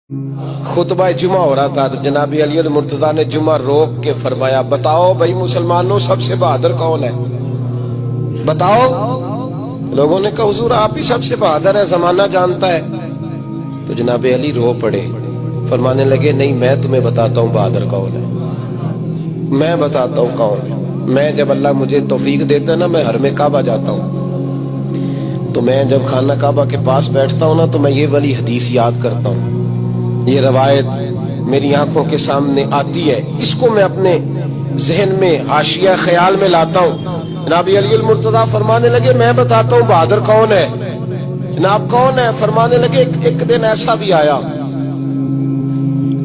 खुतबा जुमा हो रहा था तो जनाब अली मुर्तजा ने जुमा रोक के फरमाया, बताओ भाई मुसलमानों सबसे बहादुर कौन है, बताओ। लोगों ने कहा हुजूर आप ही सबसे बहादुर है, जमाना जानता है। तो जनाब अली रो पड़े, फरमाने लगे नहीं मैं तुम्हें बताता हूँ बहादुर कौन है, मैं बताता हूँ कौन है। मैं जब अल्लाह मुझे तौफीक देता है ना, मैं हर में काबा जाता हूँ, तो मैं जब खाना काबा के पास बैठता हूँ ना, तो मैं ये वाली हदीस याद करता हूँ, ये रवायत मेरी आंखों के सामने आती है, इसको मैं अपने जहन में हाशिया ख्याल में लाता हूँ। जनाब अली मुर्तजा फरमाने लगे मैं बताता हूँ बहादुर कौन है। जनाब कौन है? फरमाने लगे एक दिन ऐसा भी आया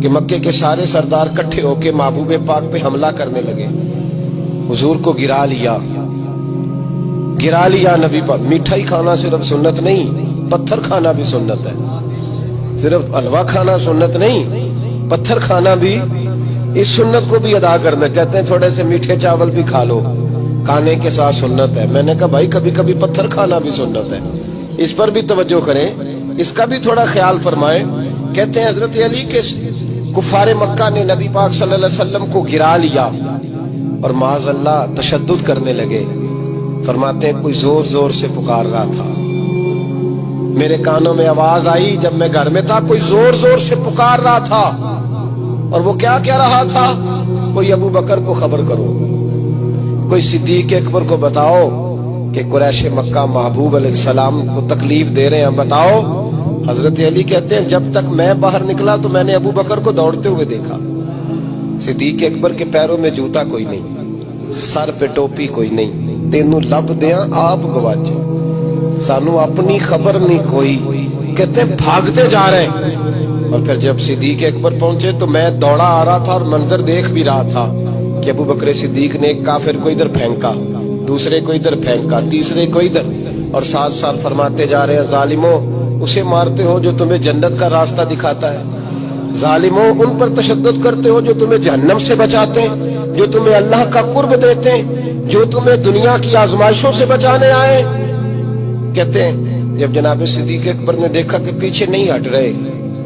कि मक्के के सारे सरदार इकट्ठे होके महबूबे पाक पे हमला करने लगे, हुजूर को गिरा लिया नबी पाक। मीठा ही खाना सिर्फ सुन्नत नहीं, पत्थर खाना भी सुन्नत है। सिर्फ हलवा खाना सुन्नत नहीं, पत्थर खाना भी, इस सुन्नत को भी अदा करना। कहते हैं थोड़े से मीठे चावल भी खा लो, खाने के साथ सुन्नत है। मैंने कहा भाई कभी कभी पत्थर खाना भी सुन्नत है, इस पर भी तवज्जो करें, इसका भी थोड़ा ख्याल फरमाएं। कहते हैं हजरत अली के कुफारे मक्का ने नबी पाक सल्लल्लाहु अलैहि वसल्लम को गिरा लिया और माज़अल्लाह तशद्दुद करने लगे। फरमाते हैं कोई जोर जोर से पुकार रहा था, मेरे कानों में आवाज आई जब मैं घर में था, कोई जोर जोर से पुकार रहा था। और वो क्या कह रहा था? कोई अबू बकर को खबर करो, कोई सिद्दीक अकबर को बताओ कि कुरैश मक्का महबूब अलैहिस्सलाम को तकलीफ दे रहे हैं, बताओ। हजरत अली कहते हैं जब तक मैं बाहर निकला तो मैंने अबू बकर को दौड़ते हुए देखा, सिद्दीक अकबर के पैरों में जूता कोई नहीं, सर पे टोपी कोई नहीं, तेनू लब दिया आप गवाचे, सानू अपनी खबर नहीं कोई। कहते भागते जा रहे हैं। और फिर जब सिद्दीक अकबर पहुंचे तो मैं दौड़ा आ रहा था और मंजर देख भी रहा था कि अबू बकर सिद्दीक ने एक काफिर को इधर फेंका, दूसरे को इधर फेंका, तीसरे को इधर, और साथ साथ फरमाते जा रहे हैं जालिमों उसे मारते हो जो तुम्हें जन्नत का रास्ता दिखाता है, जालिमों उन पर तशद्दुद करते हो जो तुम्हें जहन्नम से बचाते हैं, जो तुम्हें अल्लाह का कुर्ब देते हैं, जो तुम्हें दुनिया की आजमाइशों से बचाने आए। कहते हैं जब जनाब सिद्दीक अकबर ने देखा कि पीछे नहीं हट रहे,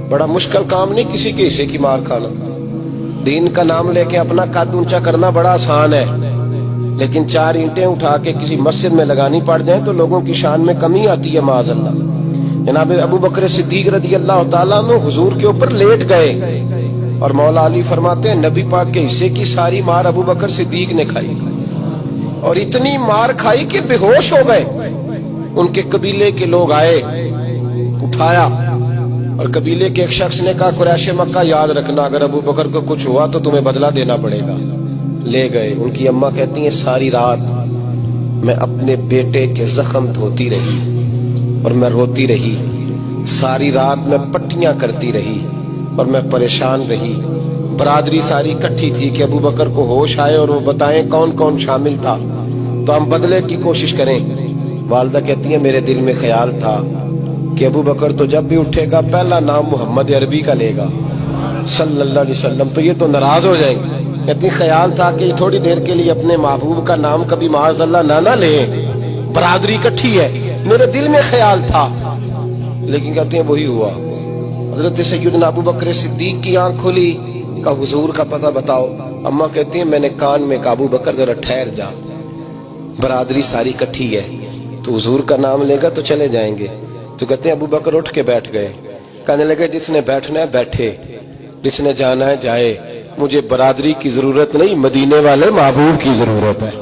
बड़ा मुश्किल काम नहीं किसी के हिस्से की मार खाना, दीन का नाम लेके अपना कद ऊंचा करना बड़ा आसान है, लेकिन चार ईंटें उठा के किसी मस्जिद में लगानी पड़ जाए तो लोगों की शान में कमी आती है माज़अल्लाह। जनाब अबू बकर सिद्दीक रज़ी अल्लाह तआला अन्हु हुजूर के ऊपर लेट गए और मौला अली फरमाते हैं नबी पाक के हिस्से की सारी मार अबू बकर सिद्दीक ने खाई, और इतनी मार खाई कि बेहोश हो गए। उनके कबीले के लोग आए, उठाया, और कबीले के एक शख्स ने कहा कुरैश मक्का याद रखना अगर अबू बकर को कुछ हुआ तो तुम्हें बदला देना पड़ेगा। ले गए। उनकी अम्मा कहती हैं सारी रात मैं अपने बेटे के जख्म धोती रही और मैं रोती रही, सारी रात मैं पट्टियां करती रही और मैं परेशान रही। बरादरी सारी इकट्ठी थी कि अबू बकर को होश आए और वो बताएं कौन कौन शामिल था तो हम बदले की कोशिश करें। वालदा कहती है मेरे दिल में ख्याल था कि अबू बकर तो जब भी उठेगा पहला नाम मोहम्मद अरबी का लेगा सल्लल्लाहु अलैहि वसल्लम, तो ये तो नाराज हो जाएंगे। कहती ख्याल था कि थोड़ी देर के लिए अपने महबूब का नाम कभी माज़अल्लाह ना ले, बरादरी इकट्ठी है, मेरे दिल में ख्याल था। लेकिन कहते हैं वही हुआ। हजरत सैयदना अबू बकर सिद्दीक की आंख खुली, का हुजूर का पता बताओ। अम्मा कहती है मैंने कान में कहा अबू बकर जरा ठहर जा, बरादरी सारी इकट्ठी है, तो हुजूर का नाम लेगा तो चले जाएंगे। तो कहते हैं अबू बकर उठ के बैठ गए, कहने लगे जिसने बैठना है बैठे, जिसने जाना है जाए, मुझे बरादरी की जरूरत नहीं, मदीने वाले महबूब की जरूरत है।